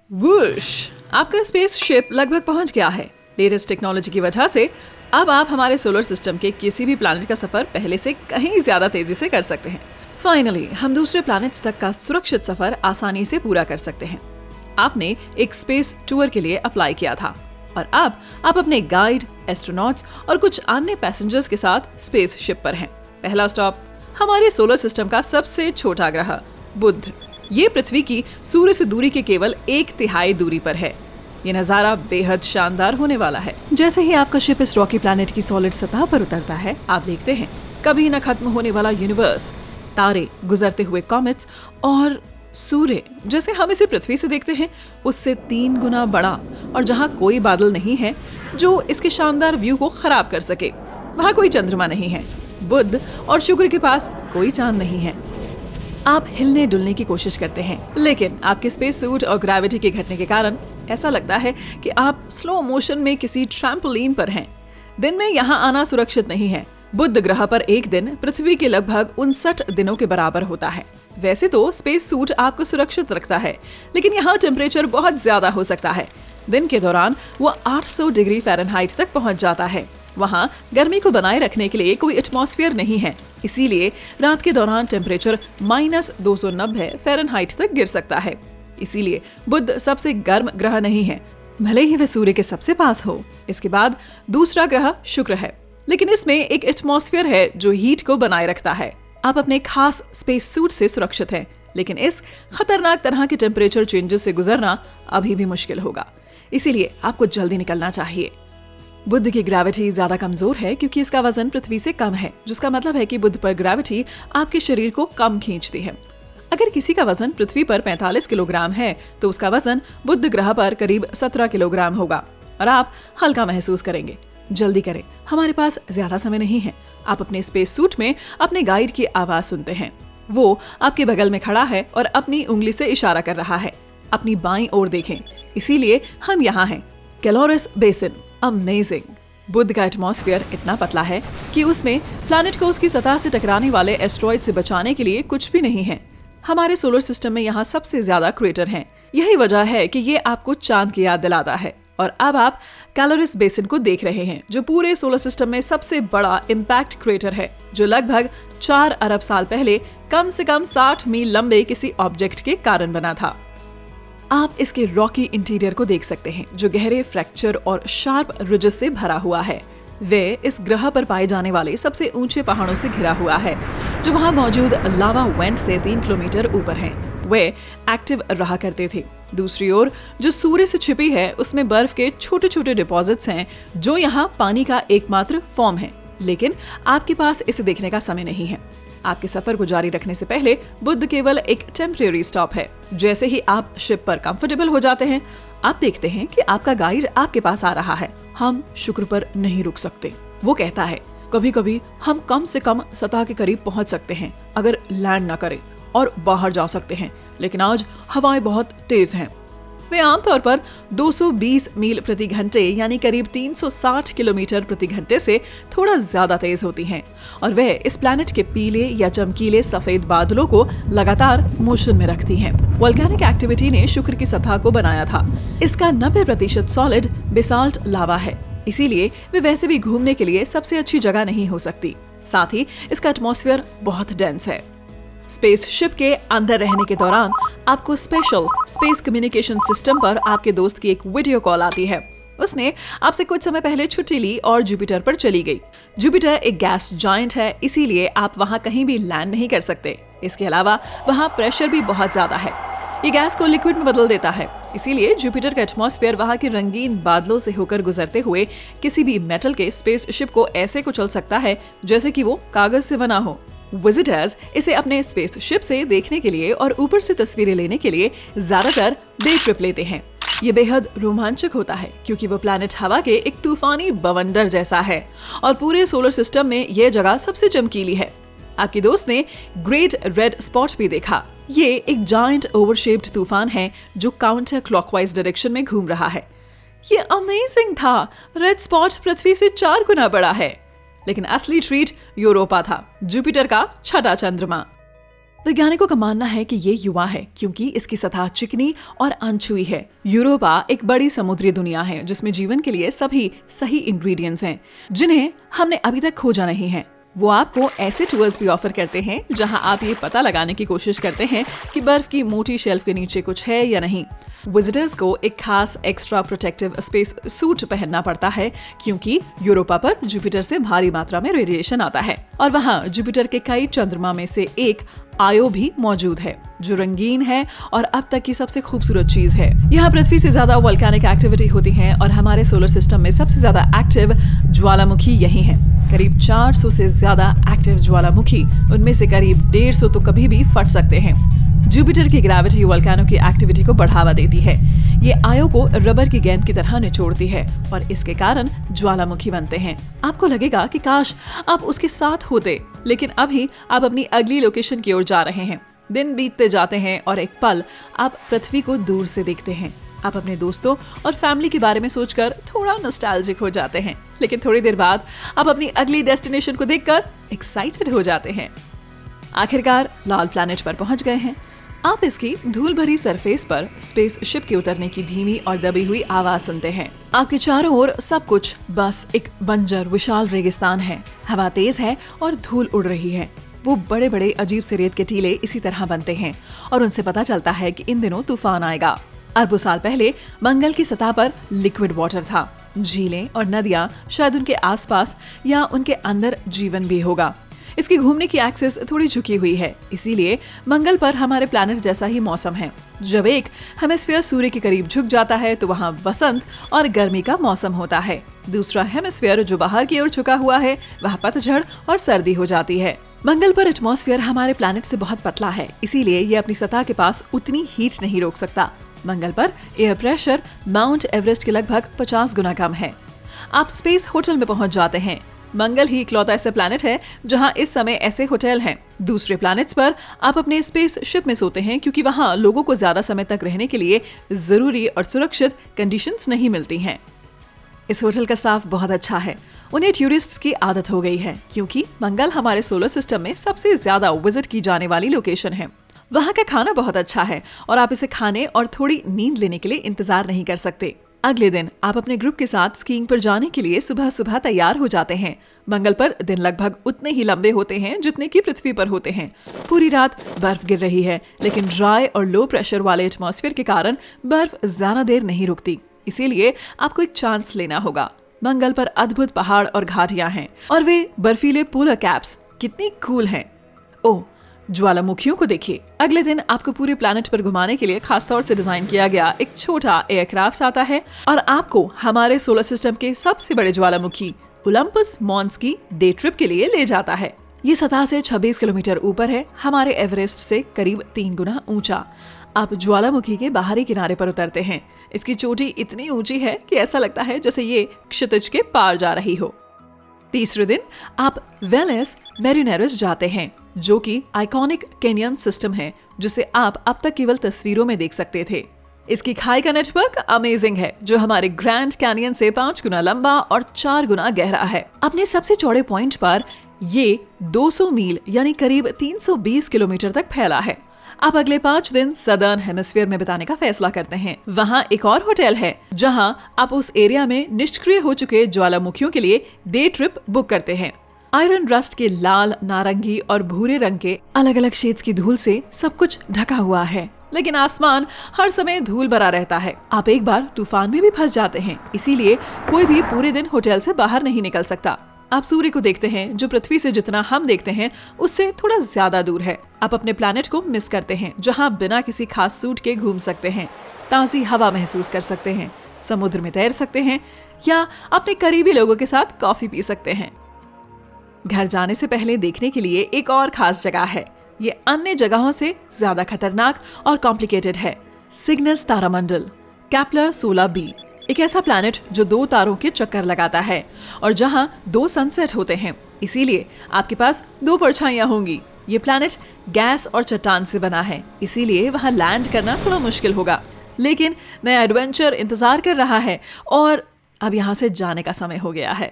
Whoosh, आपका spaceship लगभग पहुंच गया है। लेटेस्ट टेक्नोलॉजी की वजह से अब आप हमारे सोलर सिस्टम के किसी भी प्लैनेट का सफर पहले से कहीं ज्यादा तेजी से कर सकते हैं। फाइनली हम दूसरे प्लैनेट्स तक का सुरक्षित सफर आसानी से पूरा कर सकते हैं। आपने एक स्पेस टूर के लिए अप्लाई किया था और अब आप अपने गाइड, एस्ट्रोनॉट्स और कुछ अन्य पैसेंजर्स के साथ स्पेसशिप पर हैं। पहला स्टॉप हमारे सोलर सिस्टम का सबसे छोटा ग्रह बुध। ये पृथ्वी की सूर्य से दूरी के केवल 1/3 दूरी पर है। ये नजारा बेहद शानदार होने वाला है। जैसे ही आपका शिप इस रॉकी प्लैनेट की सॉलिड सतह पर उतरता है, आप देखते हैं कभी न खत्म होने वाला यूनिवर्स, तारे, गुजरते हुए कॉमेट्स और सूर्य जैसे हम इसे पृथ्वी से देखते हैं उससे 3 गुना बड़ा। और जहाँ कोई बादल नहीं है जो इसके शानदार व्यू को खराब कर सके, वहाँ कोई चंद्रमा नहीं है। बुध और शुक्र के पास कोई चांद नहीं है। आप हिलने डुलने की कोशिश करते हैं, लेकिन आपके स्पेस सूट और ग्रेविटी के घटने के कारण ऐसा लगता है कि आप स्लो मोशन में किसी ट्रैम्पोलिन पर हैं। दिन में यहाँ आना सुरक्षित नहीं है। बुध ग्रह पर एक दिन पृथ्वी के लगभग 59 दिनों के बराबर होता है। वैसे तो स्पेस सूट आपको सुरक्षित रखता है, लेकिन यहाँ टेम्परेचर बहुत ज्यादा हो सकता है। दिन के दौरान वो 800 डिग्री फ़ारेनहाइट तक पहुँच जाता है। वहाँ गर्मी को बनाए रखने के लिए कोई एटमॉस्फेयर नहीं है, इसीलिए रात के दौरान टेम्परेचर -290 फ़ारेनहाइट तक गिर सकता है। इसीलिए बुध सबसे गर्म ग्रह नहीं है, भले ही वह सूर्य के सबसे पास हो। इसके बाद दूसरा ग्रह शुक्र है, लेकिन इसमें एक एटमॉस्फेयर है जो हीट को बनाए रखता है। आप अपने खास स्पेस सूट से सुरक्षित हैं, लेकिन इस खतरनाक तरह के टेम्परेचर चेंजेस से गुजरना अभी भी मुश्किल होगा। इसीलिए आपको जल्दी निकलना चाहिए। बुध की ग्रेविटी ज्यादा कमजोर है क्योंकि इसका वजन पृथ्वी से कम है, जिसका मतलब है कि बुध पर ग्रेविटी आपके शरीर को कम खींचती है। अगर किसी का वजन पृथ्वी पर 45 किलोग्राम है तो उसका वजन बुध ग्रह पर करीब 17 किलोग्राम होगा और आप हल्का महसूस करेंगे। जल्दी करें, हमारे पास ज्यादा समय नहीं है। आप अपने स्पेस सूट में अपने गाइड की आवाज सुनते हैं। वो आपके बगल में खड़ा है और अपनी उंगली से इशारा कर रहा है। अपनी बाईं ओर देखें, इसीलिए हम यहाँ हैं। कैलोरस बेसिन, अमेजिंग। बुध का एटमॉस्फेयर इतना पतला है कि उसमें प्लैनेट को उसकी सतह से टकराने वाले एस्ट्रॉइड से बचाने के लिए कुछ भी नहीं है। हमारे सोलर सिस्टम में यहाँ सबसे ज्यादा क्रेटर हैं। यही वजह है कि ये आपको चांद की याद दिलाता है। और अब आप कैलोरस बेसिन को देख रहे हैं, जो पूरे सोलर सिस्टम में सबसे बड़ा इम्पैक्ट क्रेटर है, जो लगभग 4 अरब साल पहले कम से कम 60 मील लंबे किसी ऑब्जेक्ट के कारण बना था। आप इसके रॉकी इंटीरियर को देख सकते हैं, जो गहरे फ्रैक्चर और शार्प रिजेस से भरा हुआ है। वे इस ग्रह पर पाए जाने वाले सबसे ऊंचे पहाड़ों से घिरा हुआ है, जो वहां मौजूद लावा वेंट से 3 किलोमीटर ऊपर हैं। वे एक्टिव रहा करते थे। दूसरी ओर जो सूर्य से छिपी है, उसमें बर्फ के छोटे छोटे डिपॉजिट्स हैं, जो यहाँ पानी का एकमात्र फॉर्म है। लेकिन आपके पास इसे देखने का समय नहीं है। आपके सफर को जारी रखने से पहले बुध केवल एक टेम्परेरी स्टॉप है। जैसे ही आप शिप पर कंफर्टेबल हो जाते हैं, आप देखते हैं कि आपका गाइड आपके पास आ रहा है। हम शुक्र पर नहीं रुक सकते, वो कहता है। कभी कभी हम कम से कम सतह के करीब पहुंच सकते हैं अगर लैंड ना करें, और बाहर जा सकते हैं, लेकिन आज हवाएं बहुत तेज हैं। वे आमतौर पर 220 मील प्रति घंटे यानी करीब 360 किलोमीटर प्रति घंटे से थोड़ा ज्यादा तेज होती हैं, और वे इस प्लैनेट के पीले या चमकीले सफेद बादलों को लगातार मोशन में रखती हैं। वोल्केनिक एक्टिविटी ने शुक्र की सतह को बनाया था। इसका 90% सॉलिड बेसाल्ट लावा है, इसीलिए वे वैसे भी घूमने के लिए सबसे अच्छी जगह नहीं हो सकती। साथ ही इसका एटमॉस्फेयर बहुत डेंस है। स्पेसशिप के अंदर रहने के दौरान आपको स्पेशल स्पेस कम्युनिकेशन सिस्टम पर आपके दोस्त की एक वीडियो कॉल आती है। उसने आपसे कुछ समय पहले छुट्टी ली और जुपिटर पर चली गई। जुपिटर एक गैस जायंट है, इसीलिए आप वहां कहीं भी लैंड नहीं कर सकते। इसके अलावा वहां प्रेशर भी बहुत ज्यादा है। ये गैस को लिक्विड में बदल देता है, इसीलिए जुपिटर का एटमॉस्फेयर वहां के रंगीन बादलों से होकर गुजरते हुए किसी भी मेटल के स्पेसशिप को ऐसे कुचल सकता है जैसे कि वो कागज से बना हो। विजिटर्स इसे अपने स्पेसशिप से देखने के लिए और ऊपर से तस्वीरें लेने के लिए ज्यादातर डे ट्रिप लेते हैं। ये बेहद रोमांचक होता है क्योंकि वो प्लैनेट हवा के एक तूफानी बवंडर जैसा है और पूरे सोलर सिस्टम में ये जगह सबसे चमकीली है। आपकी दोस्त ने ग्रेट रेड स्पॉट भी देखा। ये एक जायंट ओवर शेप्ड तूफान है जो काउंटर क्लॉकवाइज डायरेक्शन में घूम रहा है। ये अमेजिंग था। रेड स्पॉट पृथ्वी से 4 गुना बड़ा है, लेकिन असली ट्रीट यूरोपा था, जुपिटर का छठा चंद्रमा। वैज्ञानिकों का मानना है कि ये युवा है क्योंकि इसकी सतह चिकनी और अनछुई है। यूरोपा एक बड़ी समुद्री दुनिया है जिसमें जीवन के लिए सभी सही इंग्रेडिएंट्स हैं जिन्हें हमने अभी तक खोजा नहीं है। वो आपको ऐसे टूर्स भी ऑफर करते हैं जहां आप ये पता लगाने की कोशिश करते हैं कि बर्फ की मोटी शेल्फ के नीचे कुछ है या नहीं। विजिटर्स को एक खास एक्स्ट्रा प्रोटेक्टिव स्पेस सूट पहनना पड़ता है क्योंकि यूरोपा पर जुपिटर से भारी मात्रा में रेडिएशन आता है और वहाँ जुपिटर के कई चंद्रमा में से एक आयो भी मौजूद है जो रंगीन है और अब तक की सबसे खूबसूरत चीज है। यहाँ पृथ्वी से ज्यादा वोल्केनिक एक्टिविटी होती है और हमारे सोलर सिस्टम में सबसे ज्यादा एक्टिव ज्वालामुखी यही है। करीब 400 से ज्यादा एक्टिव ज्वालामुखी, उनमें से करीब 150 तो कभी भी फट सकते हैं। जुपिटर की ग्रेविटी वोल्केनो की एक्टिविटी को बढ़ावा देती है। ये आयो को रबर की गेंद की तरह निचोड़ती है और इसके कारण ज्वालामुखी बनते हैं। आपको लगेगा कि काश आप उसके साथ होते, लेकिन अभी आप अपनी अगली लोकेशन की ओर जा रहे हैं। दिन बीतते जाते हैं और एक पल आप पृथ्वी को दूर से देखते हैं। आप अपने दोस्तों और फैमिली के बारे में सोचकर थोड़ा नॉस्टैल्जिक हो जाते हैं, लेकिन थोड़ी देर बाद आप अपनी अगली डेस्टिनेशन को देखकर एक्साइटेड हो जाते हैं। आखिरकार लाल प्लैनेट पर पहुंच गए हैं। आप इसकी धूल भरी सरफेस पर स्पेसशिप के उतरने की धीमी और दबी हुई आवाज सुनते हैं। आपके चारों ओर सब कुछ बस एक बंजर विशाल रेगिस्तान है। हवा तेज है और धूल उड़ रही है। वो बड़े बड़े अजीब से रेत के टीले इसी तरह बनते हैं और उनसे पता चलता है कि इन दिनों तूफान आएगा। अरबों साल पहले मंगल की सतह पर लिक्विड वाटर था। झीलें और नदियां शायद उनके आसपास या उनके अंदर जीवन भी होगा। इसकी घूमने की एक्सिस थोड़ी झुकी हुई है, इसीलिए मंगल पर हमारे प्लैनेट जैसा ही मौसम है। जब एक हेमिस्फीयर सूर्य के करीब झुक जाता है तो वहाँ बसंत और गर्मी का मौसम होता है। दूसरा हेमिस्फीयर जो बाहर की ओर झुका हुआ है वहाँ पतझड़ और सर्दी हो जाती है। मंगल पर एटमॉस्फेयर हमारे प्लैनेट से बहुत पतला है, इसीलिए ये अपनी सतह के पास उतनी हीट नहीं रोक सकता। मंगल पर एयर प्रेशर माउंट एवरेस्ट के लगभग 50 गुना कम है। आप स्पेस होटल में पहुंच जाते हैं। मंगल ही इकलौता ऐसा प्लैनेट है जहां इस समय ऐसे होटल हैं। दूसरे प्लैनेट्स पर आप अपने स्पेस शिप में सोते हैं क्योंकि वहां लोगों को ज्यादा समय तक रहने के लिए जरूरी और सुरक्षित कंडीशंस नहीं मिलती हैं। इस होटल का स्टाफ बहुत अच्छा है। उन्हें टूरिस्ट्स की आदत हो गई है क्योंकि मंगल हमारे सोलर सिस्टम में सबसे ज्यादा विजिट की जाने वाली लोकेशन है। वहाँ का खाना बहुत अच्छा है और आप इसे खाने और थोड़ी नींद लेने के लिए इंतजार नहीं कर सकते। अगले दिन आप अपने ग्रुप के साथ स्कीइंग पर जाने के लिए सुबह सुबह तैयार हो जाते हैं। मंगल पर दिन लगभग उतने ही लंबे होते हैं जितने कि पृथ्वी पर होते हैं। पूरी रात बर्फ गिर रही है, लेकिन ड्राई और लो प्रेशर वाले एटमॉस्फेयर के कारण बर्फ ज्यादा देर नहीं रुकती, इसीलिए आपको एक चांस लेना होगा। मंगल पर अद्भुत पहाड़ और घाटियां हैं और वे बर्फीले पोलर कैप्स कितनी कूल हैं। ओह, ज्वालामुखियों को देखिए। अगले दिन आपको पूरे प्लैनेट पर घुमाने के लिए खास तौर से डिजाइन किया गया एक छोटा एयरक्राफ्ट आता है और आपको हमारे सोलर सिस्टम के सबसे बड़े ज्वालामुखी ओलंपस मॉन्स की डे ट्रिप के लिए ले जाता है। ये सतह से 26 किलोमीटर ऊपर है, हमारे एवरेस्ट से करीब 3 गुना ऊंचा। आप ज्वालामुखी के बाहरी किनारे पर उतरते हैं। इसकी चोटी इतनी ऊंची है कि ऐसा लगता है जैसे ये क्षितिज के पार जा रही हो। तीसरे दिन आप वेलेस मेरिनेरिस जाते हैं, जो कि आइकॉनिक कैनियन सिस्टम है जिसे आप अब तक केवल तस्वीरों में देख सकते थे। इसकी खाई का नेटवर्क अमेजिंग है, जो हमारे ग्रैंड कैनियन से 5 गुना लंबा और 4 गुना गहरा है। अपने सबसे चौड़े पॉइंट पर ये 200 मील यानी करीब 320 किलोमीटर तक फैला है। आप अगले 5 दिन सदर्न हेमिस्फीयर में बिताने का फैसला करते हैं। वहाँ एक और होटल है जहाँ आप उस एरिया में निष्क्रिय हो चुके ज्वालामुखियों के लिए डे ट्रिप बुक करते हैं। आयरन रस्ट के लाल, नारंगी और भूरे रंग के अलग अलग शेड्स की धूल से सब कुछ ढका हुआ है, लेकिन आसमान हर समय धूल भरा रहता है। आप एक बार तूफान में भी फंस जाते हैं, इसीलिए कोई भी पूरे दिन होटल से बाहर नहीं निकल सकता। आप सूर्य को देखते हैं जो पृथ्वी से जितना हम देखते हैं उससे थोड़ा ज्यादा दूर है। आप अपने प्लैनेट को मिस करते हैं जहाँ बिना किसी खास सूट के घूम सकते हैं, ताज़ी हवा महसूस कर सकते हैं, समुद्र में तैर सकते हैं या अपने करीबी लोगों के साथ कॉफी पी सकते हैं। घर जाने से पहले देखने के लिए एक और खास जगह है। ये अन्य जगहों से ज्यादा खतरनाक और कॉम्प्लिकेटेड है। सिग्नस तारामंडल केपलर 16b, एक ऐसा प्लैनेट जो 2 तारों के चक्कर लगाता है और जहां 2 सनसेट होते हैं, इसीलिए आपके पास 2 परछाइयां होंगी। ये प्लैनेट गैस और चट्टान से बना है, इसीलिए वहां लैंड करना थोड़ा मुश्किल होगा, लेकिन नया एडवेंचर इंतजार कर रहा है और अब यहाँ से जाने का समय हो गया है।